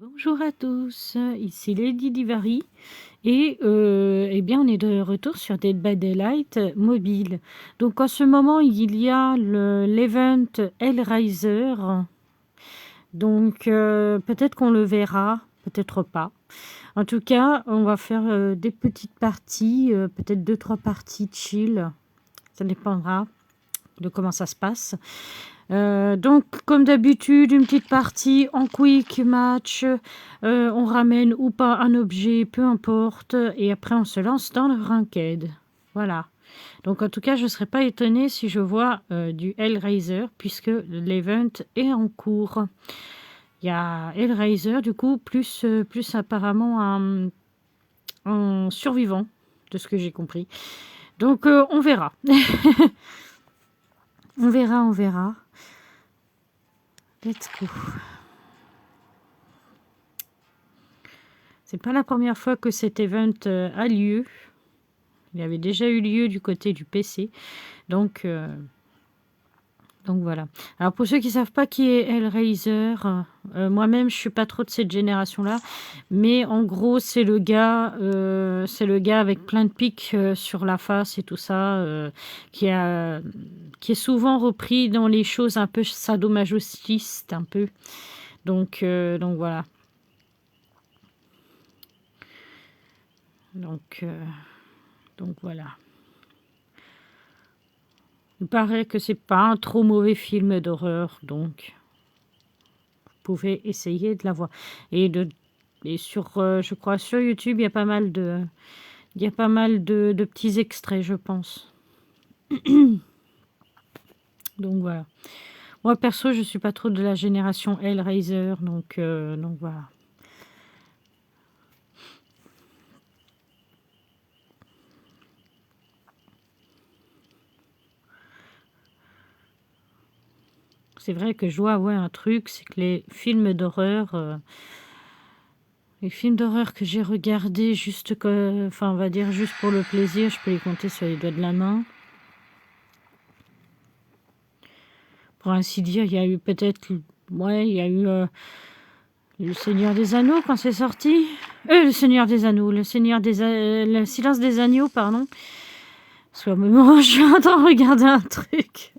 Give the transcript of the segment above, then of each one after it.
Bonjour à tous, ici Lady Divari et eh bien on est de retour sur Dead by Daylight mobile. Donc en ce moment il y a l'event Hellraiser, donc peut-être qu'on le verra, peut-être pas. En tout cas on va faire des petites parties, peut-être 2-3 parties chill, ça dépendra de comment ça se passe. Donc, comme d'habitude, une petite partie en quick match. On ramène ou pas un objet, peu importe. Et après, on se lance dans le ranked. Voilà. Donc, en tout cas, je ne serais pas étonnée si je vois du Hellraiser, puisque l'event est en cours. Il y a Hellraiser, du coup, plus apparemment un survivant, de ce que j'ai compris. Donc, on verra. On verra. Let's go. C'est pas la première fois que cet event a lieu. Il avait déjà eu lieu du côté du PC. Donc voilà. Alors pour ceux qui ne savent pas qui est Hellraiser, moi-même je suis pas trop de cette génération-là, mais en gros c'est le gars avec plein de pics sur la face et tout ça, qui est souvent repris dans les choses un peu sadomasochistes, un peu. Donc voilà. Donc voilà. Il paraît que c'est pas un trop mauvais film d'horreur, donc vous pouvez essayer de la voir. Et sur, je crois, sur YouTube, il y a pas mal de petits extraits, je pense. Donc voilà. Moi perso, je suis pas trop de la génération Hellraiser, donc voilà. C'est vrai que je dois avouer un truc, c'est que les films d'horreur que j'ai regardés juste enfin on va dire juste pour le plaisir, je peux les compter sur les doigts de la main. Pour ainsi dire, il y a eu peut-être, ouais, il y a eu Le Seigneur des Anneaux quand c'est sorti. Le Seigneur des Anneaux, le Silence des Agneaux, pardon. Soit moment, je suis en train de regarder un truc.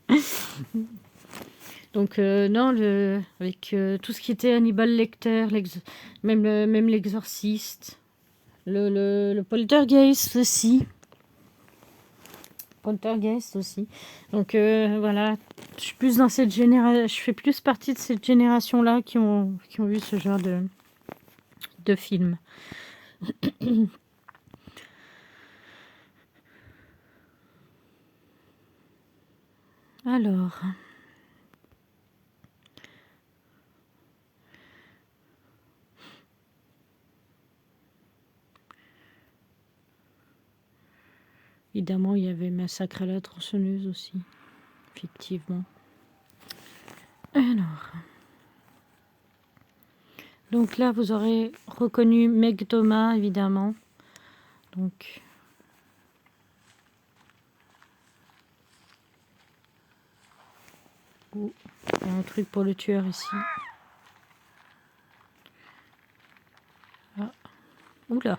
Donc non, avec tout ce qui était Hannibal Lecter, même l'Exorciste, le Poltergeist aussi. Donc voilà, je suis plus dans cette génération, je fais plus partie de cette génération-là qui ont vu ce genre de film. Alors, évidemment, il y avait Massacre à la tronçonneuse aussi, effectivement. Alors, donc là, vous aurez reconnu Meg Thomas, évidemment. Donc, il y a un truc pour le tueur ici. Ah, oula.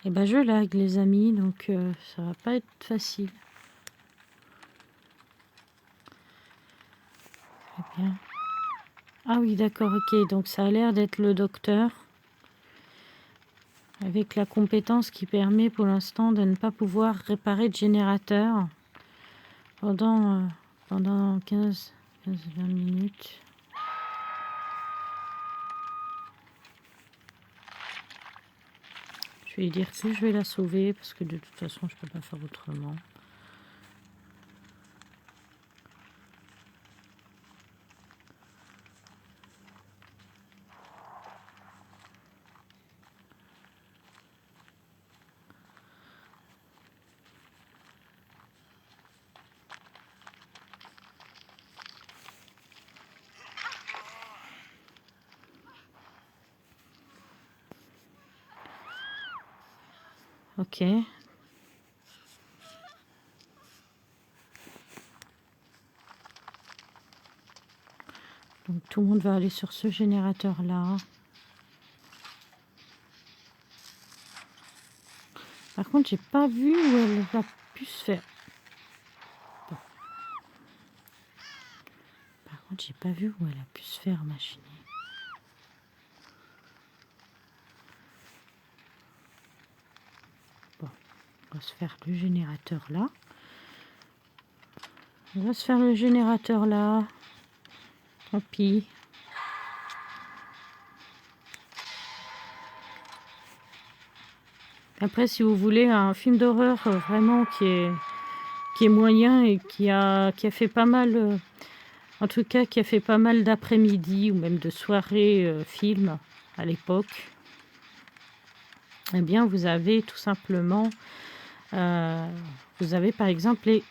Et ben je lag, les amis, donc ça va pas être facile. Très bien. Ah oui, d'accord, ok. Donc ça a l'air d'être le docteur. Avec la compétence qui permet pour l'instant de ne pas pouvoir réparer de générateur pendant 15-20 minutes. Je vais lui dire que je vais la sauver parce que de toute façon je peux pas faire autrement. Ok. Donc tout le monde va aller sur ce générateur-là. Par contre, j'ai pas vu où elle va pu se faire. Bon. Par contre, j'ai pas vu où elle a pu se faire machiner. Bon, on va se faire le générateur là. On va se faire le générateur là. Tant pis. Après, si vous voulez un film d'horreur vraiment qui est moyen et qui a fait pas mal, en tout cas qui a fait pas mal d'après-midi ou même de soirées films à l'époque, eh bien vous avez tout simplement, vous avez par exemple les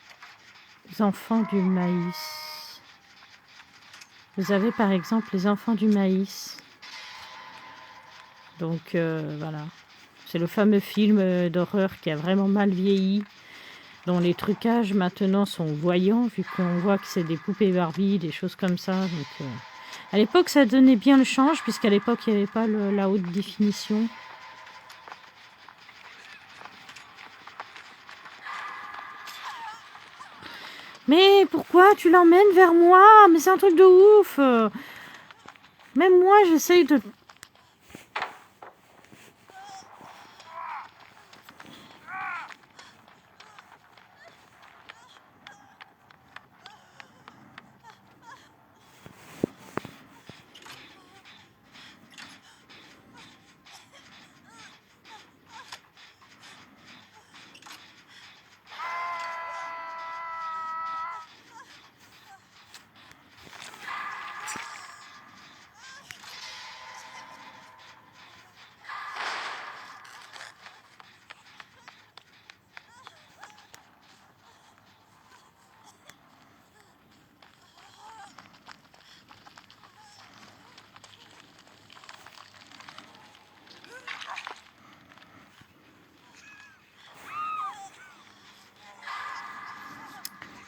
enfants du maïs. Vous avez par exemple les enfants du maïs. Donc voilà. C'est le fameux film d'horreur qui a vraiment mal vieilli, dont les trucages maintenant sont voyants, vu qu'on voit que c'est des poupées Barbie, des choses comme ça. Donc, à l'époque, ça donnait bien le change, puisqu'à l'époque, il n'y avait pas la haute définition. Mais pourquoi tu l'emmènes vers moi? Mais c'est un truc de ouf. Même moi, j'essaye de...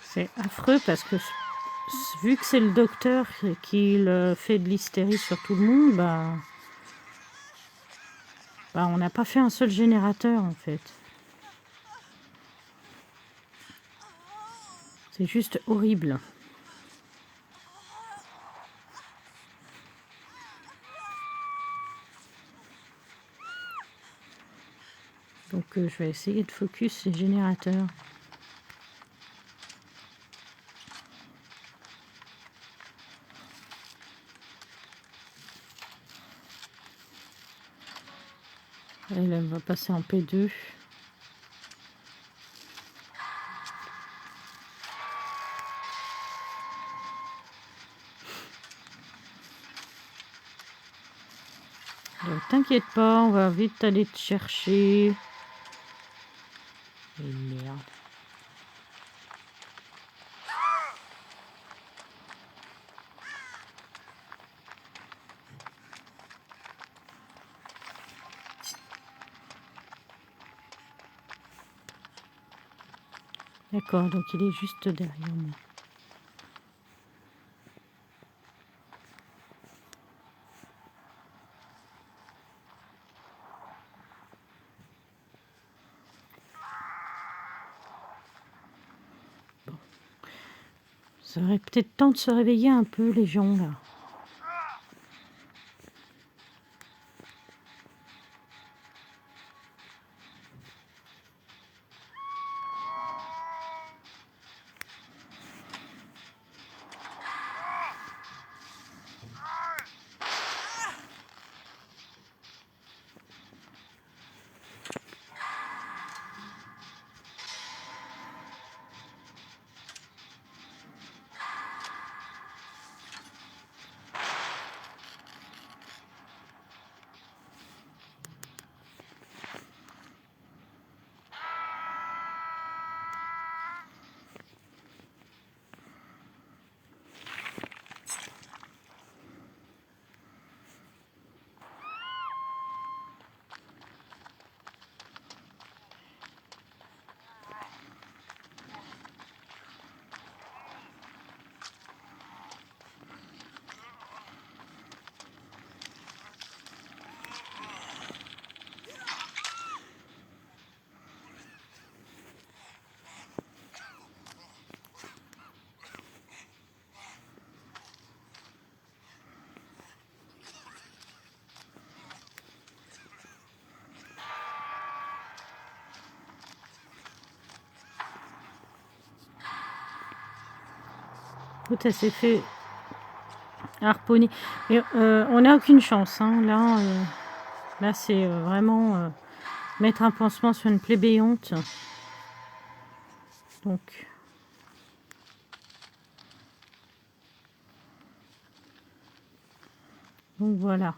C'est affreux parce que vu que c'est le docteur qui fait de l'hystérie sur tout le monde, bah on n'a pas fait un seul générateur en fait. C'est juste horrible. Donc je vais essayer de focus ces générateurs. Elle va passer en P2. Donc t'inquiète pas, on va vite aller te chercher. Et merde. D'accord, donc il est juste derrière moi. Bon. Ça aurait peut-être temps de se réveiller un peu les gens là. L'autre, elle s'est fait harponner. Et, on n'a aucune chance. Hein. Là c'est vraiment mettre un pansement sur une plaie béante. Donc voilà.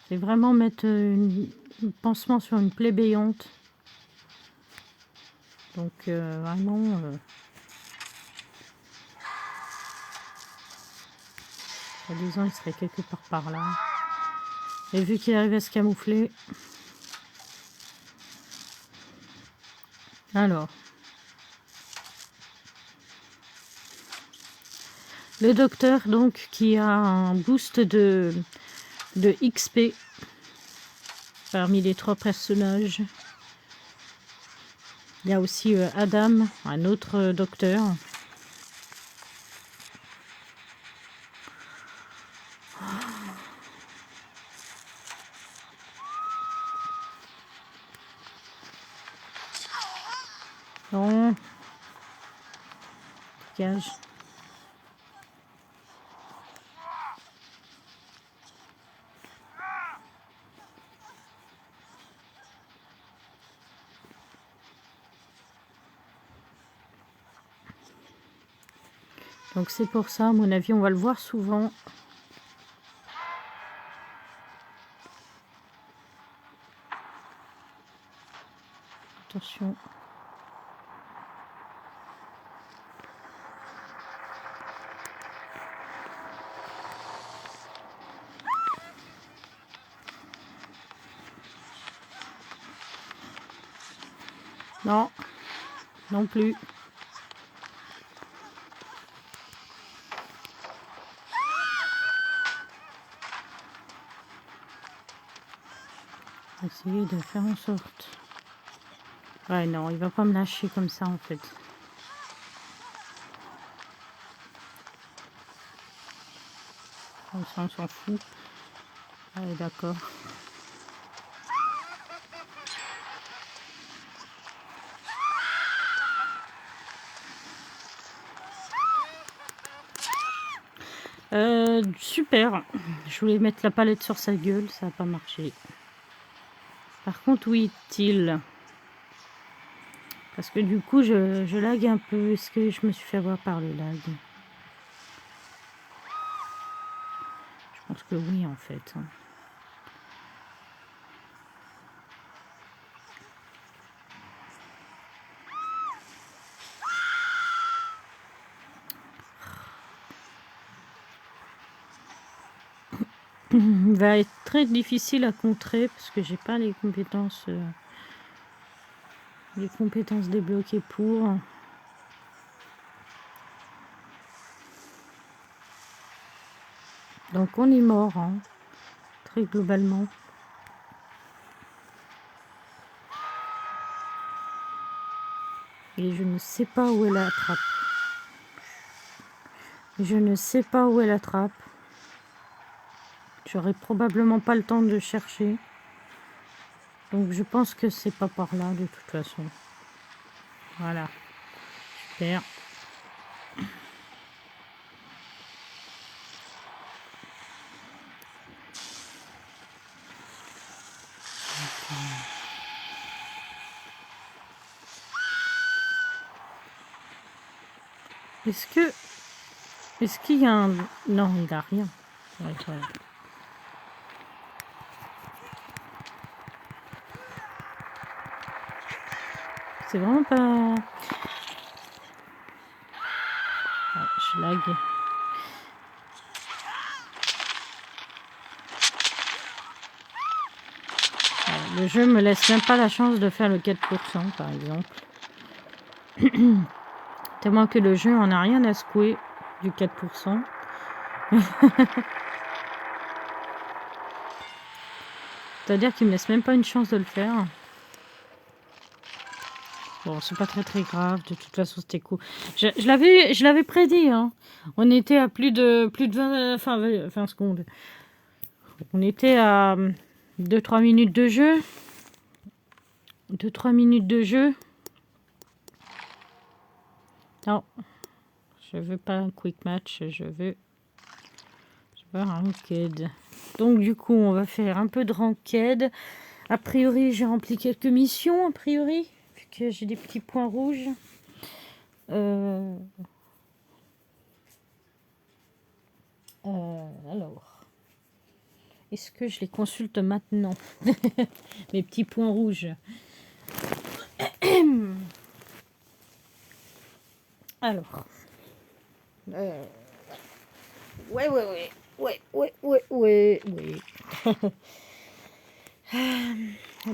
C'est vraiment mettre un pansement sur une plaie béante. Donc vraiment... disons, il serait quelque part par là. Et vu qu'il arrive à se camoufler... Alors... Le docteur, donc, qui a un boost de XP parmi les 3 personnages. Il y a aussi Adam, un autre docteur. Non. Dégage. Donc c'est pour ça, à mon avis, on va le voir souvent. Attention. Non, non plus. Essayer de faire en sorte. Ouais, non, il va pas me lâcher comme ça en fait. Comme ça, on s'en fout. Allez, d'accord. Super. Je voulais mettre la palette sur sa gueule, ça n'a pas marché. Par contre, oui, il. Parce que du coup, je lag un peu. Est-ce que je me suis fait avoir par le lag? Je pense que oui, en fait. Il va être très difficile à contrer parce que j'ai pas les compétences débloquées pour. Donc on est mort, hein, très globalement. Et je ne sais pas où est la trappe. Je ne sais pas où est la trappe. J'aurai probablement pas le temps de chercher. Donc je pense que c'est pas par là de toute façon. Voilà. Super. Est-ce qu'il y a un... Non, il n'a rien. Ouais, voilà. C'est vraiment pas... Ah, je lag. Voilà, le jeu me laisse même pas la chance de faire le 4% par exemple. Tellement que le jeu en a rien à secouer du 4%. C'est-à-dire qu'il me laisse même pas une chance de le faire. Bon, c'est pas très grave. De toute façon, c'était cool. Je l'avais prédit. Hein. On était à plus de 20 secondes. On était à 2-3 minutes de jeu. 2-3 minutes de jeu. Non, je veux pas un quick match, je veux un ranked. Donc du coup, on va faire un peu de ranked. A priori, j'ai rempli quelques missions, a priori, vu que j'ai des petits points rouges. Alors, est-ce que je les consulte maintenant? Mes petits points rouges. Alors, ouais.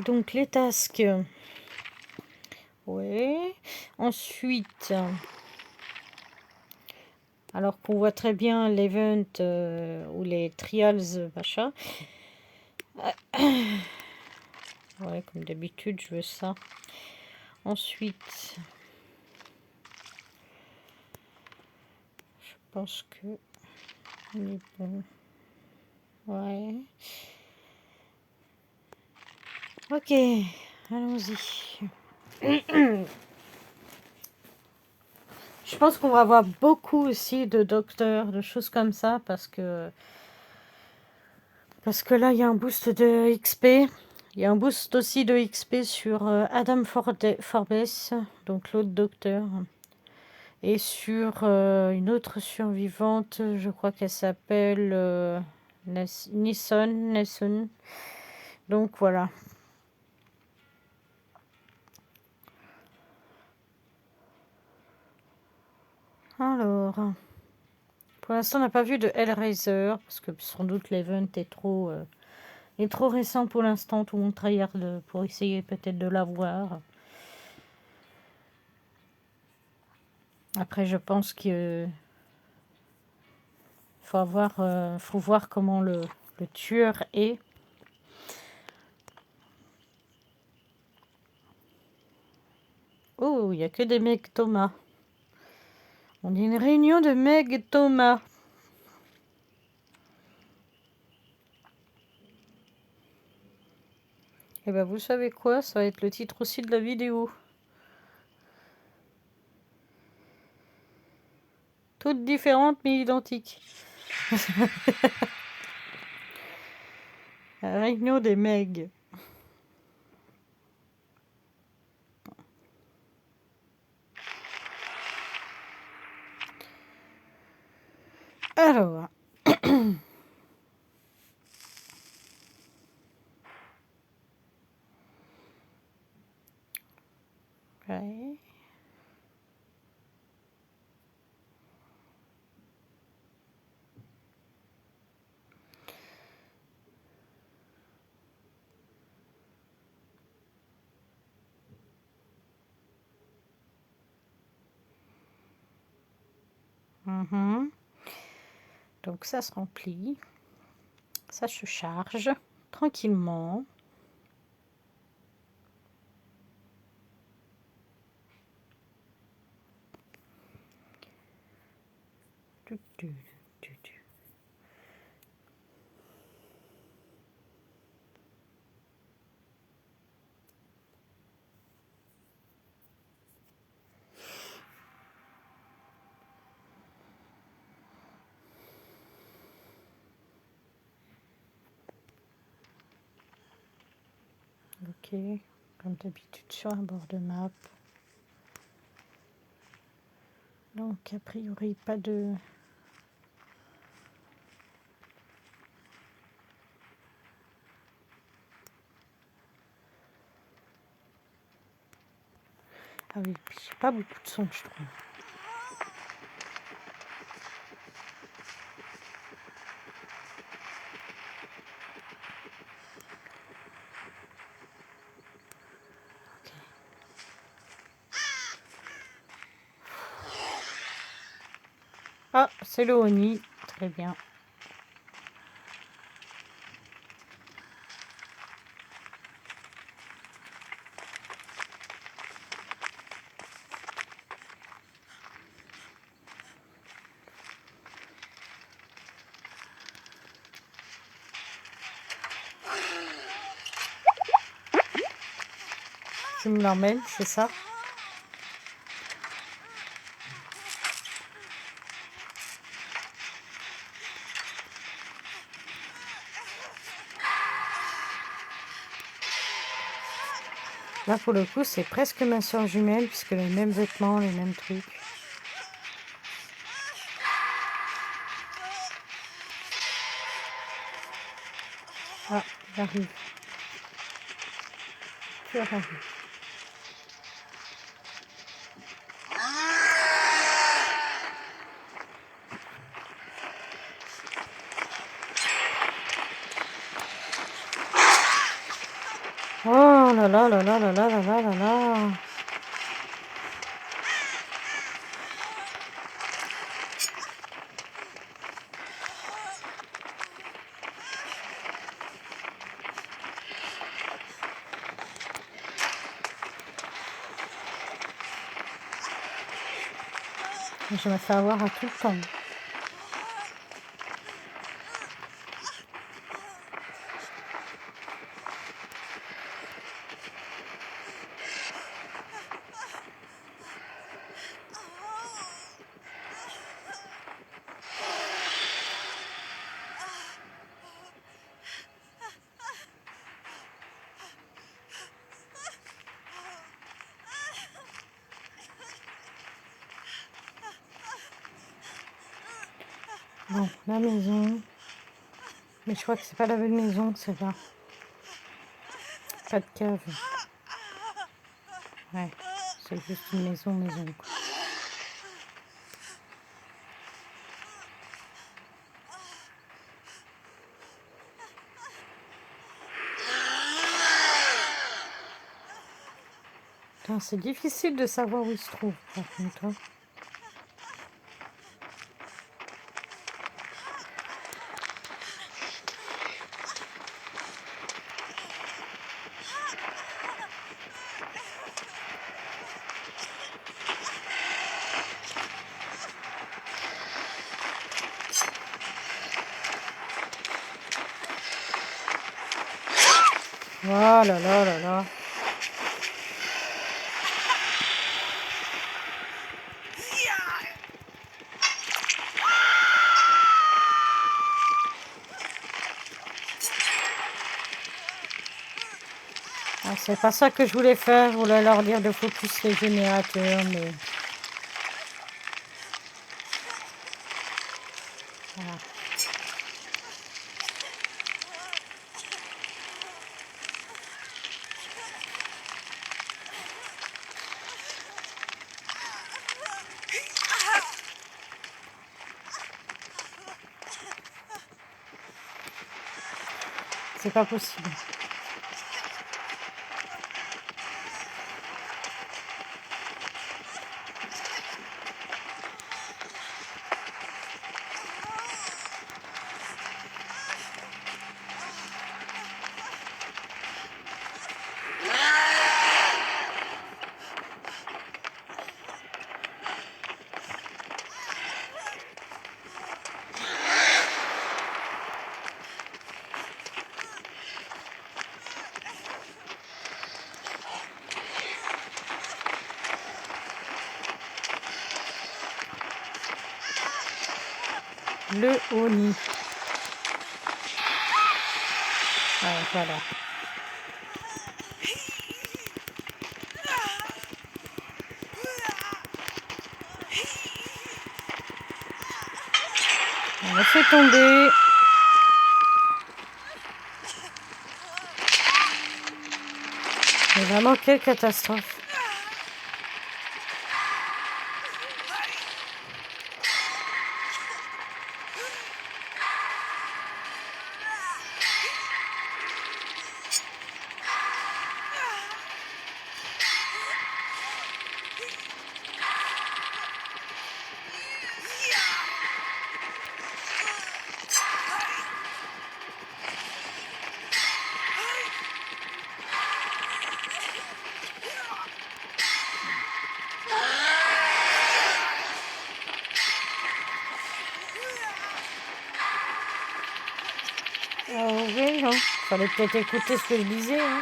Donc les tasks. Ouais. Ensuite, alors qu'on voit très bien l'event ou les trials, machin. Ouais, comme d'habitude, je veux ça. Ensuite, je pense que on est bon. Ouais. Ok, allons-y. Je pense qu'on va avoir beaucoup aussi de docteurs, de choses comme ça, parce que là, il y a un boost de XP. Il y a un boost aussi de XP sur Adam Forbes, donc l'autre docteur. Et sur une autre survivante, je crois qu'elle s'appelle Nisson. Donc voilà. Alors, pour l'instant, on n'a pas vu de Hellraiser, parce que sans doute l'event est trop récent pour l'instant. Tout le monde tryhard pour essayer peut-être de l'avoir. Après, je pense qu'il faut voir comment le tueur est. Oh, il n'y a que des mecs Thomas. On est une réunion de Meg Thomas. Et ben vous savez quoi, ça va être le titre aussi de la vidéo. Toutes différentes mais identiques. La réunion des Meg. Alors. Ouais. Donc ça se remplit. Ça se charge tranquillement. Ok, comme d'habitude sur un bord de map. Donc a priori pas de... Ah oui, puis pas beaucoup de son, je trouve. Ah, c'est le Oni, très bien. Tu me l'emmènes, c'est ça? Là, pour le coup, c'est presque ma soeur jumelle, puisque les mêmes vêtements, les mêmes trucs. Ah, j'arrive. Tu arrives. Oh là là là là là là là là là là. Je me fais avoir à tout le temps. Bon, la maison. Mais je crois que c'est pas la belle maison, c'est là. Pas de cave. Ouais, c'est juste une maison, quoi. Putain, c'est difficile de savoir où il se trouve, par contre. Hein. Oh là là là là. Ah, c'est pas ça que je voulais faire. Je voulais leur dire de focus les générateurs, mais voilà. C'est pas possible. Le Oni. Ouais, voilà. On le fait tomber. Mais vraiment, quelle catastrophe. Oui, non. Fallait peut-être écouter ce que je disais. Hein.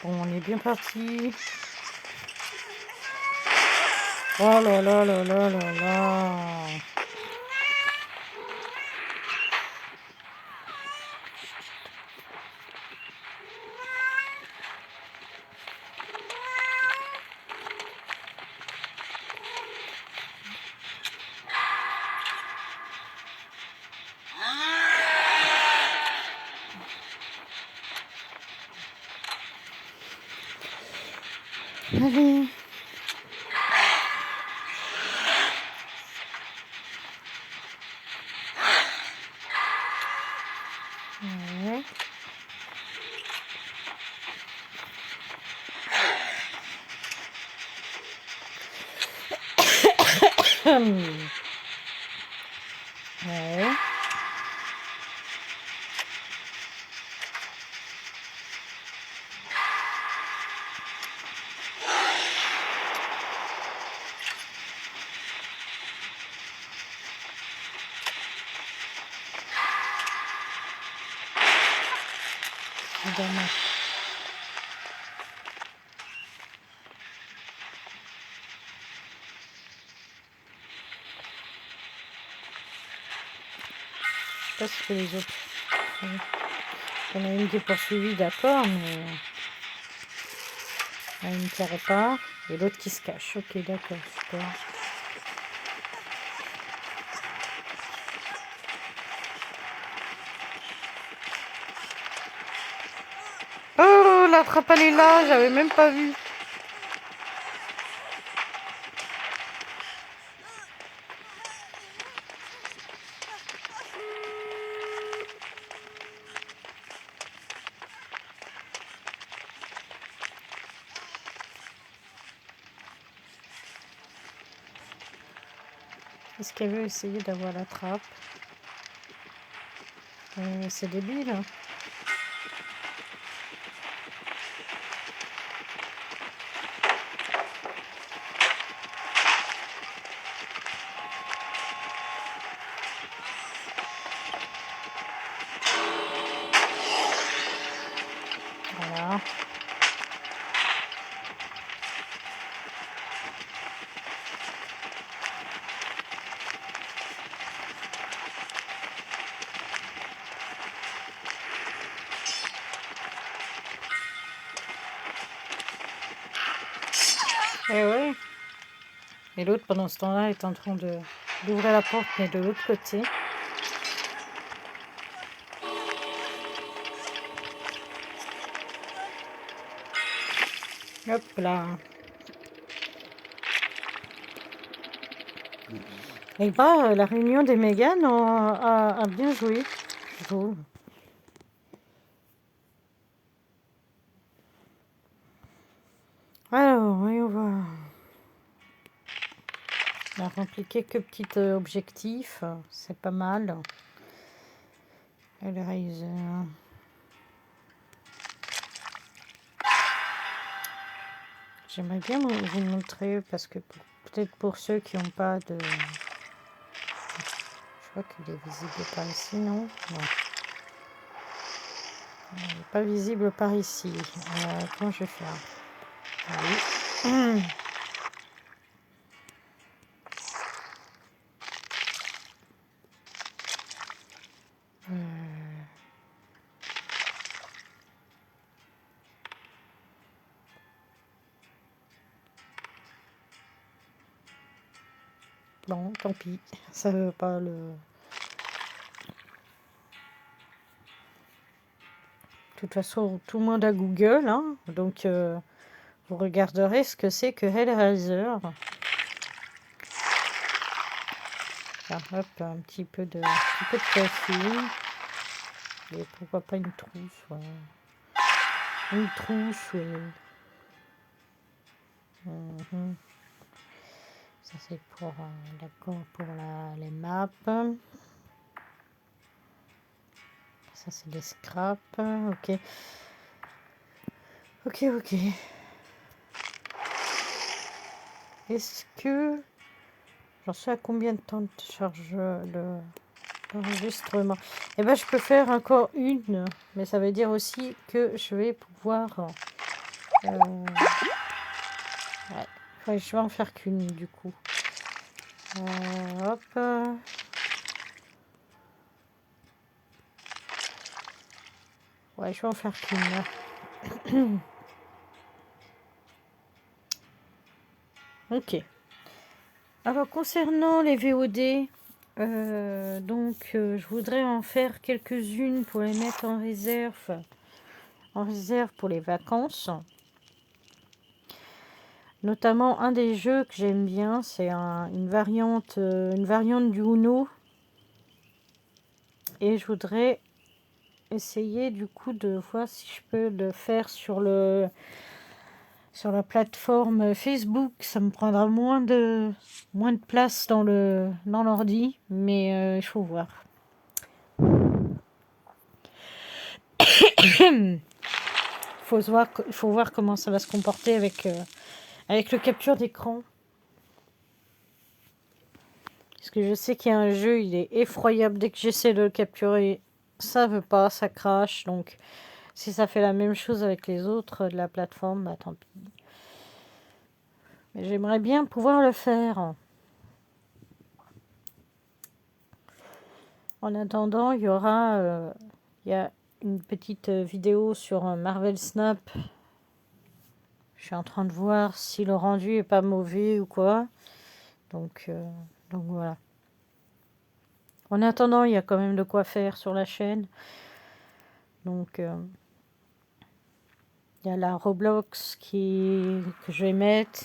Bon, on est bien parti. Oh là là là là là là. Allez. Ouais. Ouais. Dommage. Je sais pas si les autres. Il y en a une qui est poursuivie, d'accord, mais il y en a une qui repart et l'autre qui se cache. Ok, d'accord, super. Oh, la trappe elle est là, j'avais même pas vu. Est-ce qu'elle veut essayer d'avoir la trappe? C'est débile. Hein. Voilà. Et ouais. Et l'autre, pendant ce temps-là, est en train d'ouvrir la porte, mais de l'autre côté. Hop là. Et bah, la réunion des Mégane a bien joué, je trouve. Alors, voyons voir. On a rempli quelques petits objectifs, c'est pas mal. Hellraiser. J'aimerais bien vous montrer, parce que peut-être pour ceux qui n'ont pas de... Je crois qu'il est visible par ici, non? Non. Il n'est pas visible par ici. Comment je vais faire? Oui. Bon, tant pis. Ça veut pas le... De toute façon, tout le monde a Google, hein, donc vous regarderez ce que c'est que Hellraiser. Ah, hop, un petit peu de café. Et pourquoi pas une trousse, ouais. Une trousse, ouais. Ça c'est pour, d'accord, pour les maps. Ça c'est des scraps, ok. Ok, ok. Est-ce que... J'en sais à combien de temps de charge l'enregistrement? Eh ben je peux faire encore une, mais ça veut dire aussi que je vais pouvoir Ouais, je vais en faire qu'une du coup. Hop. Ouais, je vais en faire qu'une. Ok. Alors, concernant les VOD, je voudrais en faire quelques-unes pour les mettre en réserve pour les vacances. Notamment, un des jeux que j'aime bien, c'est une variante du Uno. Et je voudrais essayer du coup de voir si je peux le faire sur la plateforme Facebook. Ça me prendra moins de place dans l'ordi, mais il faut voir. Il faut voir comment ça va se comporter avec le capture d'écran. Parce que je sais qu'il y a un jeu, il est effroyable. Dès que j'essaie de le capturer, ça veut pas, ça crache. Donc, si ça fait la même chose avec les autres de la plateforme, bah tant pis. Mais j'aimerais bien pouvoir le faire. En attendant, il y a une petite vidéo sur Marvel Snap. Je suis en train de voir si le rendu est pas mauvais ou quoi. Donc voilà. En attendant, il y a quand même de quoi faire sur la chaîne. Donc il y a la Roblox que je vais mettre.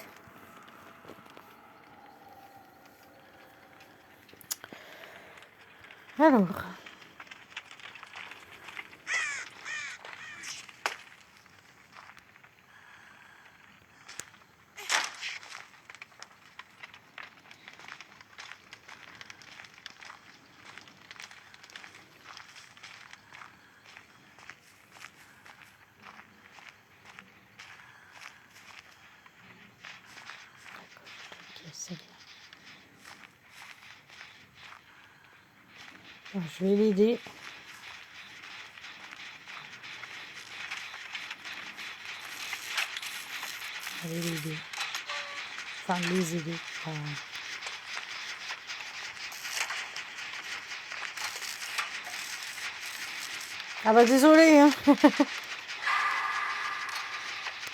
Alors. Je vais l'aider. Enfin, les aider. Ah bah désolé, hein.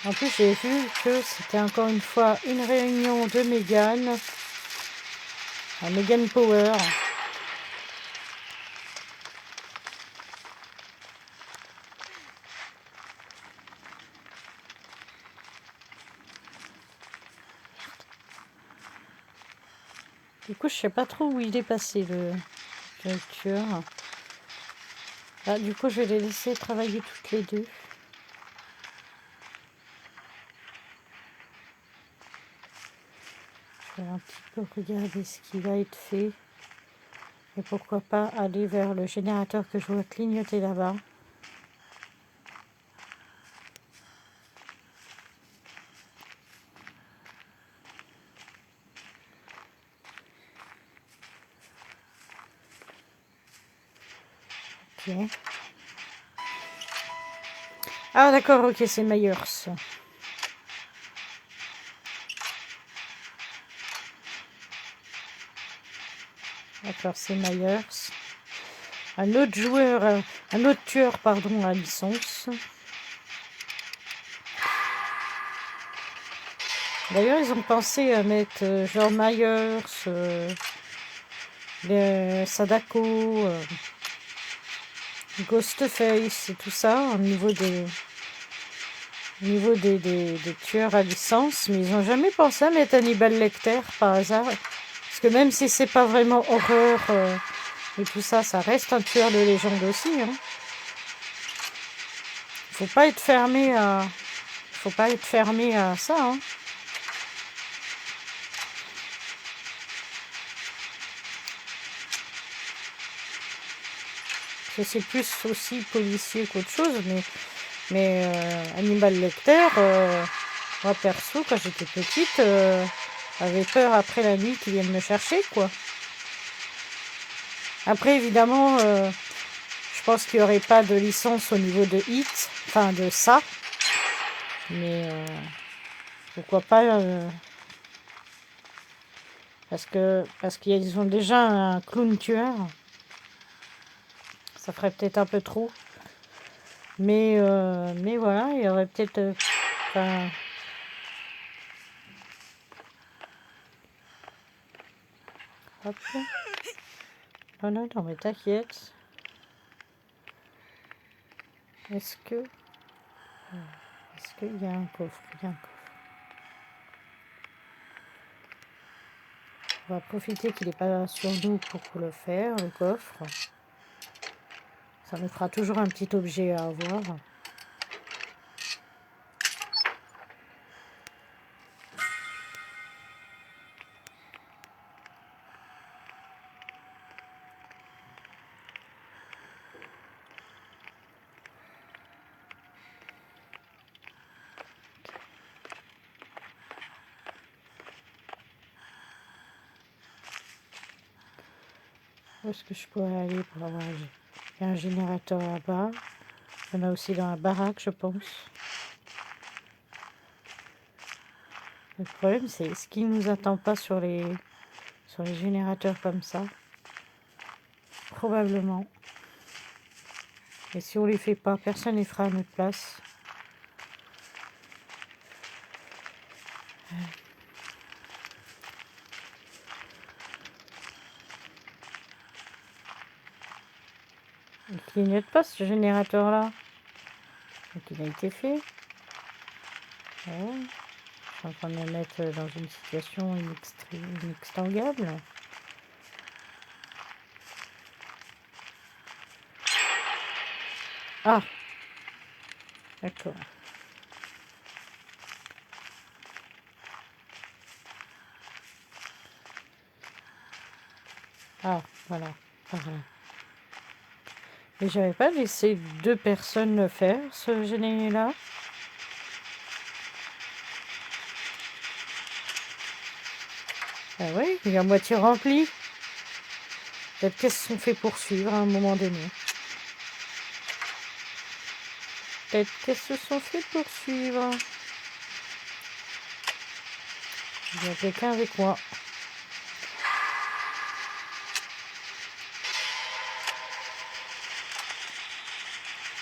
En plus, j'ai vu que c'était encore une fois une réunion de Megan. Megan Power. Du coup, je sais pas trop où il est passé le tueur. Ah, du coup, je vais les laisser travailler toutes les deux. Je vais un petit peu regarder ce qui va être fait. Et pourquoi pas aller vers le générateur que je vois clignoter là-bas. Ok. Ah d'accord, ok, c'est Myers. D'accord, c'est Myers. Un autre tueur, pardon, à licence. D'ailleurs, ils ont pensé à mettre genre Myers, Sadako, Ghostface et tout ça au niveau des tueurs à licence, mais ils n'ont jamais pensé à mettre Hannibal Lecter par hasard. Parce que même si c'est pas vraiment horreur et tout ça, ça reste un tueur de légende aussi. Hein. Faut pas être fermé à ça. Hein. C'est plus aussi policier qu'autre chose, mais Hannibal Lecter, moi perso, quand j'étais petite, j'avais peur après la nuit qu'ils viennent me chercher, quoi. Après, évidemment, je pense qu'il n'y aurait pas de licence au niveau de Hit, enfin de ça. Mais pourquoi pas parce qu'ils ont déjà un clown tueur. Ça ferait peut-être un peu trop. Mais voilà, il y aurait peut-être... enfin, hop. Oh non, non, mais t'inquiète. Est-ce qu'il y a un coffre? Il y a un coffre. On va profiter qu'il n'est pas sur nous pour le faire, le coffre. Ça nous fera toujours un petit objet à avoir. Où est-ce que je pourrais aller pour avoir... Il y a un générateur là-bas. Il y en a aussi dans la baraque, je pense. Le problème, c'est ce qui ne nous attend pas sur les générateurs comme ça. Probablement. Et si on les fait pas, personne ne les fera à notre place. Il clignote pas ce générateur-là. Donc il a été fait. Ouais. Je suis en train de me mettre dans une situation inextricable. Ah, d'accord. Ah, voilà. Voilà. Mais j'avais pas laissé 2 personnes le faire, ce génie-là. Ah oui, il est à moitié rempli. Peut-être qu'elles se sont fait poursuivre à un moment donné. Peut-être qu'elles se sont fait poursuivre. Il y a quelqu'un avec moi.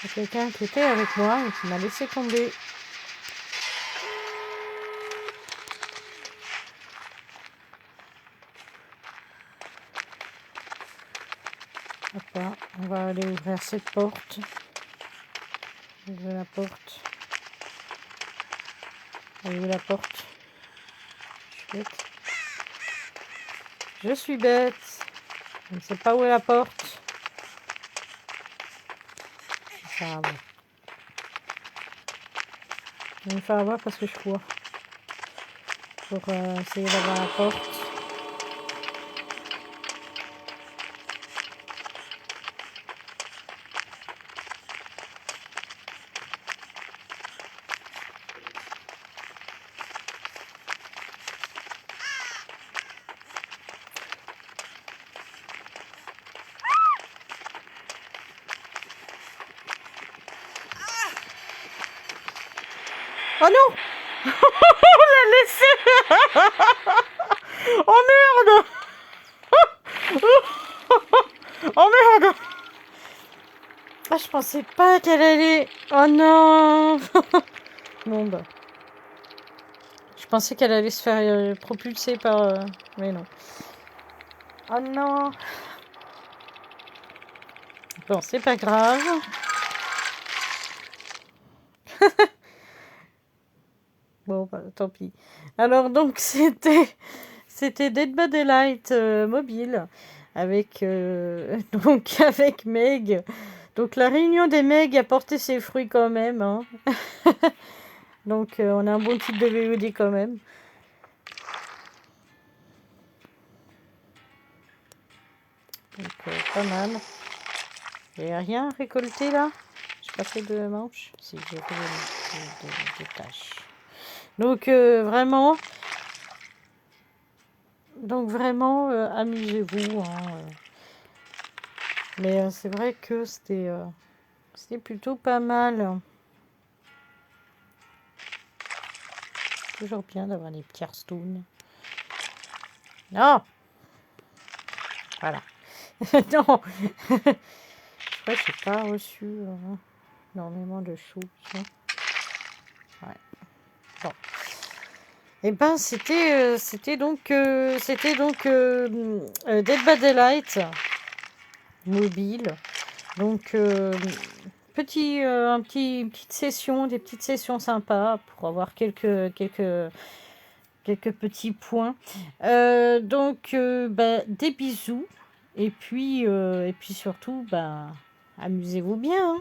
Il y a quelqu'un qui était avec moi et qui m'a laissé tomber. Hop là, on va aller ouvrir cette porte. Ouvrir la porte. Allez, où est la porte? Je suis bête. Je ne sais pas où est la porte. Ça va. Je vais me faire avoir parce que je cours. Pour essayer d'avoir la porte. Oh non! On l'a laissé! Oh merde! Oh merde! Ah, je pensais pas qu'elle allait... Oh non! Bon bah... Je pensais qu'elle allait se faire propulser par... Mais non. Oh non! Bon, c'est pas grave. Bon, bah, tant pis. Alors donc, c'était Dead by Daylight mobile avec donc avec Meg. Donc la réunion des Meg a porté ses fruits quand même, hein. Donc on a un bon type de VOD quand même. Donc pas mal. J'ai rien récolté là. J'ai pas fait de manches. Si, j'ai fait des tâches. Donc vraiment. Donc vraiment, amusez-vous, hein. Mais c'est vrai que c'était plutôt pas mal. Toujours bien d'avoir des petits Hearthstone. Non. Voilà. Non. Je crois que j'ai pas reçu énormément de choses. Ouais. Bon. Et ben c'était donc Dead by Daylight mobile. Donc une petite session, des petites sessions sympas pour avoir quelques petits points. Donc des bisous et puis surtout amusez-vous bien, hein.